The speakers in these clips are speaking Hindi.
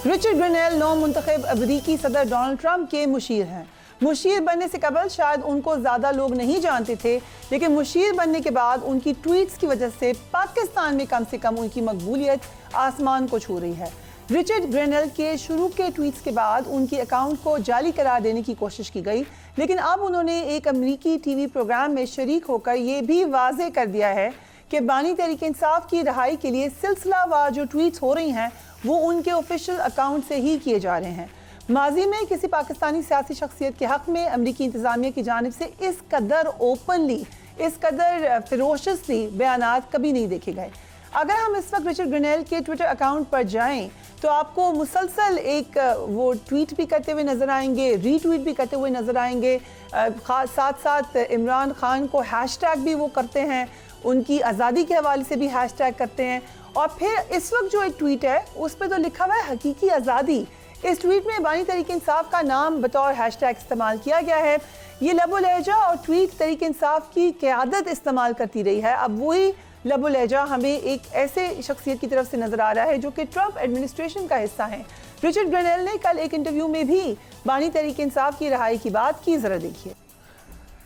रिचर्ड ग्रेनेल नौ मुंतखब अमरीकी सदर डोनाल्ड ट्रंप के मुशीर हैं। मुशीर बनने से कबल शायद उनको ज़्यादा लोग नहीं जानते थे, लेकिन मुशीर बनने के बाद उनकी ट्वीट्स की वजह से पाकिस्तान में कम से कम उनकी मकबूलियत आसमान को छू रही है। रिचर्ड ग्रेनेल के शुरू के ट्वीट्स के बाद उनकी अकाउंट को जाली करार देने की कोशिश की गई, लेकिन अब उन्होंने एक अमरीकी टीवी प्रोग्राम में शरीक होकर ये भी वाज़ेह कर दिया है कि बानी तहरीक इंसाफ की रहाई के लिए सिलसिलावार जो ट्वीट्स हो रही हैं वो उनके ऑफिशियल अकाउंट से ही किए जा रहे हैं। माजी में किसी पाकिस्तानी सियासी शख्सियत के हक़ में अमरीकी इंतज़ामिया की जानिब से इस कदर ओपनली, इस कदर फिरोशसली बयानात कभी नहीं देखे गए। अगर हम इस वक्त रिचर्ड ग्रेनेल के ट्विटर अकाउंट पर जाएं तो आपको मुसलसल एक वो ट्वीट भी करते हुए नज़र आएंगे, रीट्वीट भी करते हुए नज़र आएंगे। साथ साथ इमरान खान को हैशटैग भी वो करते हैं, उनकी आज़ादी के हवाले से भी हैशटैग करते हैं। और फिर इस वक्त जो एक ट्वीट है उस पर तो लिखा हुआ है हकीकी आज़ादी। इस ट्वीट में बानी तहरीक इंसाफ का नाम बतौर हैशटैग इस्तेमाल किया गया है। ये लबो लहजा और ट्वीट तहरीक इंसाफ की क़यादत इस्तेमाल करती रही है। अब वही लबो लहजा हमें एक ऐसे शख्सियत की तरफ से नज़र आ रहा है जो कि ट्रंप एडमिनिस्ट्रेशन का हिस्सा है। रिचर्ड ग्रेनेल ने कल एक इंटरव्यू में भी बानी तहरीक इंसाफ की रहाई की बात की। ज़रा देखिए,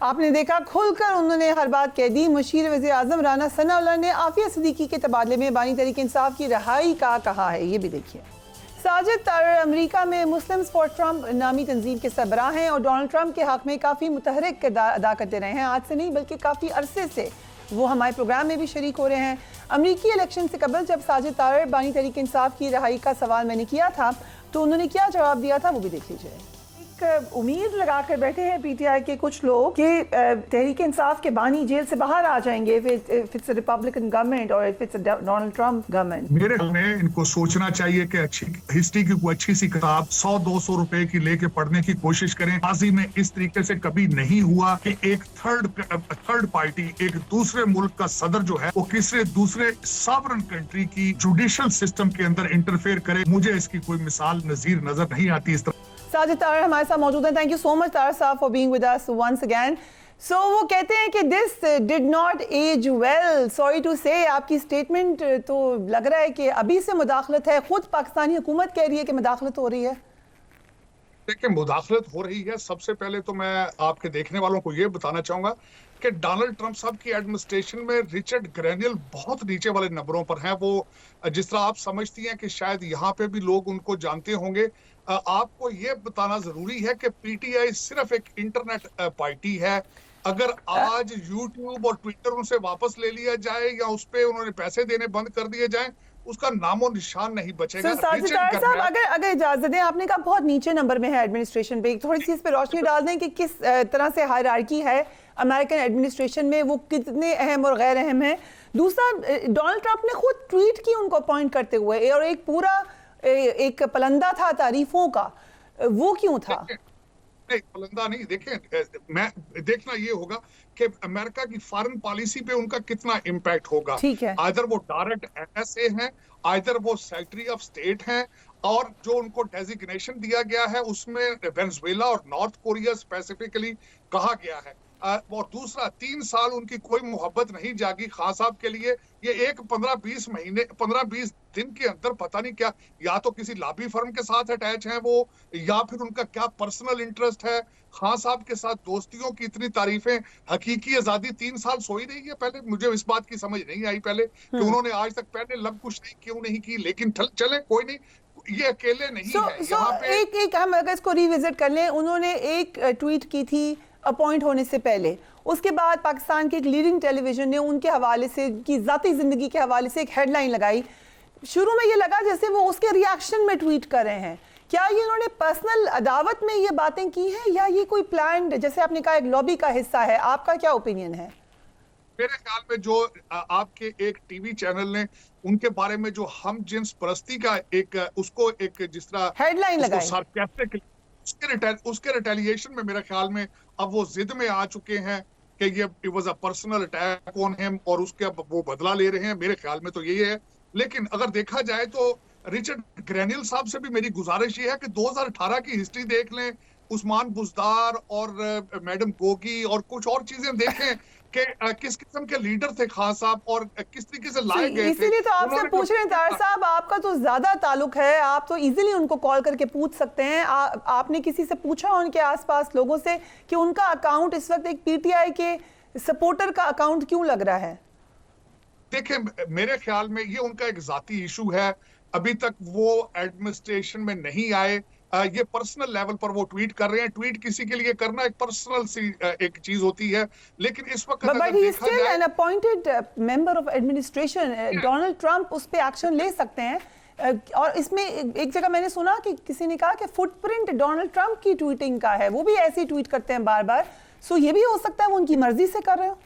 आपने देखा खुलकर उन्होंने हर बात कह दी। मुशीर वज़ीर आज़म राना सनाउल्लाह ने आफिया सिद्दीकी के तबादले में बानी तहरीक इंसाफ की रहाई का कहा है। ये भी देखिए। साजिद तारर अमेरिका में मुस्लिम्स फॉर ट्रंप नामी तंजीम के सरबराह हैं और डोनाल्ड ट्रंप के हक़ में काफ़ी मुतहरिक किरदार अदा करते रहे हैं। आज से नहीं बल्कि काफ़ी अरसे से वो हमारे प्रोग्राम में भी शरीक हो रहे हैं। अमरीकी इलेक्शन से कबल जब साजिद तारर बानी तहरीक इंसाफ की रहाई का सवाल मैंने किया था तो उन्होंने क्या जवाब दिया था वो भी देख लीजिए। उम्मीद लगा कर बैठे हैं पीटीआई के कुछ लोग कि तहरीक इंसाफ के बानी जेल से बाहर आ जाएंगे if it's a Republican government और if it's a Donald Trump government. मेरे ख्याल में इनको सोचना चाहिए कि अच्छी हिस्ट्री की कोई अच्छी सी किताब 100-200 रुपए की लेके पढ़ने की कोशिश करें। माजी में इस तरीके से कभी नहीं हुआ कि एक थर्ड पार्टी, एक दूसरे मुल्क का सदर जो है वो किसी दूसरे सॉवरेन कंट्री की जुडिशल सिस्टम के अंदर इंटरफेयर करे। मुझे इसकी कोई मिसाल नजीर नजर नहीं आती इस तरह। साजिद तारर हमारे साथ मौजूद हैं। Thank you so much Tarar साहब for being with us once again. So वो कहते हैं कि this did not age well. Sorry to say आपकी स्टेटमेंट तो लग रहा है कि अभी से मुदाखलत है। खुद पाकिस्तानी हुकूमत कह रही है कि मुदाखलत हो रही है। देखिए, मुदाखलत हो रही है। सबसे पहले तो मैं आपके देखने वालों को ये बताना चाहूंगा कि डोनाल्ड ट्रंप साहब की एडमिनिस्ट्रेशन में रिचर्ड ग्रेनेल बहुत नीचे वाले नंबरों पर हैं। वो जिस तरह आप समझती हैं कि शायद यहाँ पे भी लोग उनको जानते होंगे। आपको ये बताना जरूरी है कि पीटीआई सिर्फ एक इंटरनेट पार्टी है। अगर आज यूट्यूब और ट्विटर उनसे वापस ले लिया जाए या उस पे उन्होंने पैसे देने बंद कर दिए जाए, उसका नामो निशान नहीं बचेगा। साहब अगर इजाजत दें, आपने कहा बहुत नीचे नंबर में है एडमिनिस्ट्रेशन पे, थोड़ी सी इस पे रोशनी डाल दें कि किस तरह से हायरार्की है अमेरिकन एडमिनिस्ट्रेशन में, वो कितने अहम और गैर अहम है। दूसरा, डोनाल्ड ट्रंप ने खुद ट्वीट की उनको अपॉइंट करते हुए, और एक पूरा एक पलंदा था तारीफों का, वो क्यों था? नहीं, पलंदा नहीं। देखें, मैं देखना ये होगा कि अमेरिका की फॉरेन पॉलिसी पे उनका कितना इम्पैक्ट होगा। ठीक है। आइदर वो डायरेक्ट एनएसए हैं, आइदर वो सेक्रेटरी ऑफ स्टेट हैं, और जो उनको डेजिग्नेशन दिया गया है उसमें वेनेजुएला और नॉर्थ कोरिया स्पेसिफिकली कहा गया है। और दूसरा, 3 साल उनकी कोई मोहब्बत नहीं जागी खान साहब के लिए। ये एक 15-20 दिन के अंदर पता नहीं क्या, या तो किसी लॉबी फर्म के साथ अटैच हैं वो, या फिर उनका क्या पर्सनल इंटरेस्ट है। खान साहब के साथ दोस्तियों की इतनी तारीफें, हकीकी आजादी 3 साल सोई रही है। पहले मुझे इस बात की समझ नहीं आई पहले कि उन्होंने आज तक पहले लब कुछ नहीं क्यों नहीं की, लेकिन चले कोई नहीं, ये अकेले नहीं है। यहाँ पे एक हम अगर इसको रिविजिट कर लें, उन्होंने एक ट्वीट की थी अपॉइंट होने से पहले, उसके बाद पाकिस्तान के एक लीडिंग टेलीविजन ने उनके हवाले से, की ज़ाती ज़िंदगी के हवाले से एक हेडलाइन लगाई। शुरू में ये लगा जैसे वो उसके रिएक्शन में ट्वीट कर रहे हैं। क्या ये उन्होंने पर्सनल अदावत में ये बातें की हैं या ये कोई प्लान्ड, जैसे आपने कहा, एक लॉबी का हिस्सा है? आपका क्या ओपिनियन है? मेरे ख्याल में जो आपके एक टीवी चैनल ने उनके बारे में जो हम जिन्स परस्ती का एक उसको एक जिस तरह हेडलाइन लगाई, उसके रिटेलिएशन में मेरे ख्याल में अब वो जिद में आ चुके हैं कि ये it was a personal attack on him और उसके अब वो बदला ले रहे हैं। मेरे ख्याल में तो यही है। लेकिन अगर देखा जाए तो रिचर्ड ग्रेनेल साहब से भी मेरी गुजारिश ये है कि 2018 की हिस्ट्री देख लें, उस्मान बुजदार और मैडम गोगी और कुछ और चीजें देखें कि किस किस्म के लीडर थे खान साहब और किस तरीके से लाए गए थे। इसीलिए तो आपसे उन्होंने पूछ रहे हैं तार साहब, आपका तो ज्यादा ताल्लुक है, आप तो इजीली उनको कॉल करके पूछ सकते हैं। आपने किसी से पूछा उनके आसपास लोगों से कि उनका अकाउंट इस वक्त एक पीटीआई के सपोर्टर का अकाउंट क्यों लग रहा है? देखिए, मेरे ख्याल में ये उनका एक जाती इशू है। अभी तक वो एडमिनिस्ट्रेशन में नहीं आए। ये पर्सनल लेवल पर वो ट्वीट कर रहे हैं। ट्वीट किसी के लिए करना एक पर्सनल सी एक चीज होती है, लेकिन इस वक्त अगर बट ही देखा स्टिल जाए an appointed member of administration. Donald Trump उस पे एक्शन ले सकते हैं। और इसमें एक जगह मैंने सुना कि किसी ने कहा कि फुटप्रिंट डोनाल्ड ट्रंप की ट्वीटिंग का है, वो भी ऐसे ही ट्वीट करते हैं बार बार। सो ये भी हो सकता है वो उनकी मर्जी से कर रहे हो।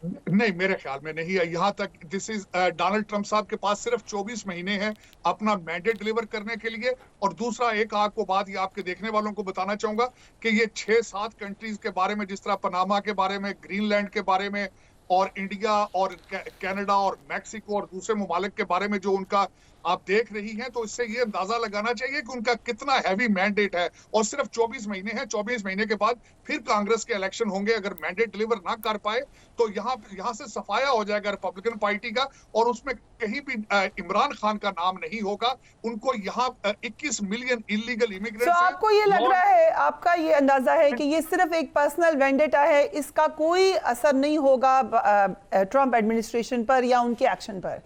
नहीं, मेरे ख्याल में नहीं है। यहाँ तक दिस इज डोनाल्ड ट्रंप साहब के पास सिर्फ 24 महीने हैं अपना मैंडेट डिलीवर करने के लिए। और दूसरा एक आपको बात, ये आपके देखने वालों को बताना चाहूंगा कि ये 6-7 कंट्रीज के बारे में, जिस तरह पनामा के बारे में, ग्रीनलैंड के बारे में और इंडिया और कनाडा और मैक्सिको और दूसरे ममालिक के बारे में जो उनका आप देख रही हैं, तो इससे ये अंदाजा लगाना चाहिए कि उनका कितना हैवी मैंडेट है। और सिर्फ 24 महीने हैं। 24 महीने के बाद फिर कांग्रेस के इलेक्शन होंगे। अगर मैंडेट डिलीवर ना कर पाए तो यहाँ से सफाया हो जाएगा रिपब्लिकन पार्टी का, और उसमें कहीं भी इमरान खान का नाम नहीं होगा। उनको यहाँ 21 मिलियन इलीगल इमिग्रेंट्स तो आपको ये लग रहा है, आपका ये अंदाजा है कि ये सिर्फ एक पर्सनल वेंडेटा है, इसका कोई असर नहीं होगा ट्रंप एडमिनिस्ट्रेशन पर या उनके एक्शन पर?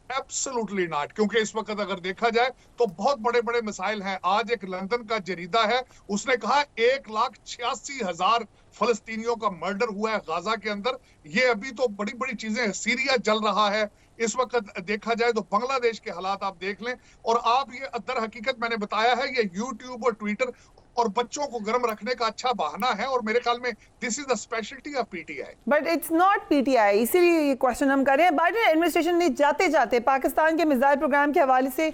एब्सोल्युटली नॉट, क्योंकि इस वक्त अगर देखा जाए तो बहुत बड़े बड़े मिसाइल हैं। आज एक लंदन का जरीदा है, उसने कहा 1,86,000 फलस्तीनियों का मर्डर हुआ है गाजा के अंदर। ये अभी तो बड़ी बड़ी चीजें हैं। सीरिया जल रहा है इस वक्त। देखा जाए तो बांग्लादेश के हालात आप देख लें। और आप ये दर हकीकत मैंने बताया है, ये यूट्यूब और ट्विटर और बच्चों को गर्म रखने का अच्छा बहाना है। और मेरे ख्याल में this is the speciality of PTI. But it's not PTI, इसीलिए ये क्वेश्चन हम कर रहे हैं। बाइडेन एडमिनिस्ट्रेशन ने जाते जाते पाकिस्तान के मिसाइल प्रोग्राम के हवाले से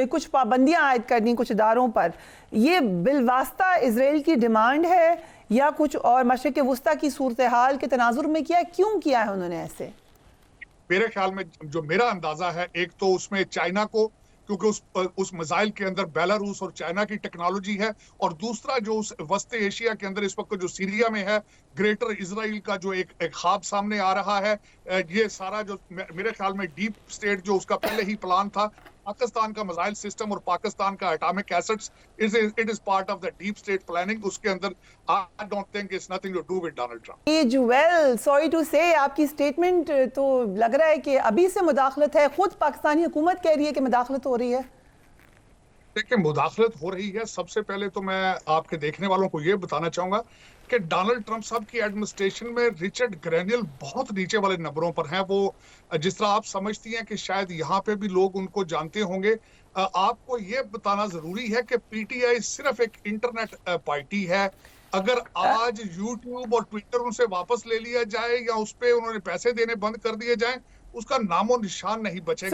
कुछ पाबंदियां आयद करनी कुछ इदारों पर। ये बिलवास्ता इजराइल की डिमांड है या कुछ और मशरिक वुस्ता की सूरत हाल के तनाजुर में किया? क्यों किया है उन्होंने ऐसे? मेरे ख्याल में जो मेरा अंदाजा है, एक तो उसमें चाइना को, क्योंकि उस मिसाइल के अंदर बेलारूस और चाइना की टेक्नोलॉजी है। और दूसरा जो उस वस्ती एशिया के अंदर इस वक्त जो सीरिया में है, ग्रेटर इजराइल का जो एक ख्वाब सामने आ रहा है। ये सारा जो मेरे ख्याल में डीप स्टेट जो उसका पहले ही प्लान था, पाकिस्तान का मिसाइल सिस्टम और पाकिस्तान का atomic assets, it is part of the deep state planning. उसके अंदर I don't think it's nothing to do with Donald Trump. ये जुवेल, सॉरी टू से, आपकी स्टेटमेंट तो लग रहा है कि अभी से मुदाखलत है। खुद पाकिस्तानी हुकूमत कह रही है कि मुदाखलत हो रही है। देखिए, मुदाखलत हो रही है। सबसे पहले तो मैं आपके देखने वालों को ये बताना चाहूंगा कि डोनाल्ड ट्रंप साहब की एडमिनिस्ट्रेशन में रिचर्ड ग्रैनियल बहुत नीचे वाले नंबरों पर हैं। वो जिस तरह आप समझती हैं कि शायद यहाँ पे भी लोग उनको जानते होंगे। आपको ये बताना जरूरी है कि पीटीआई सिर्फ एक इंटरनेट पार्टी है। अगर आज यूट्यूब और ट्विटर उनसे वापस ले लिया जाए या उस पर उन्होंने पैसे देने बंद कर दिए जाए, उसका नामो निशान नहीं बचेगा।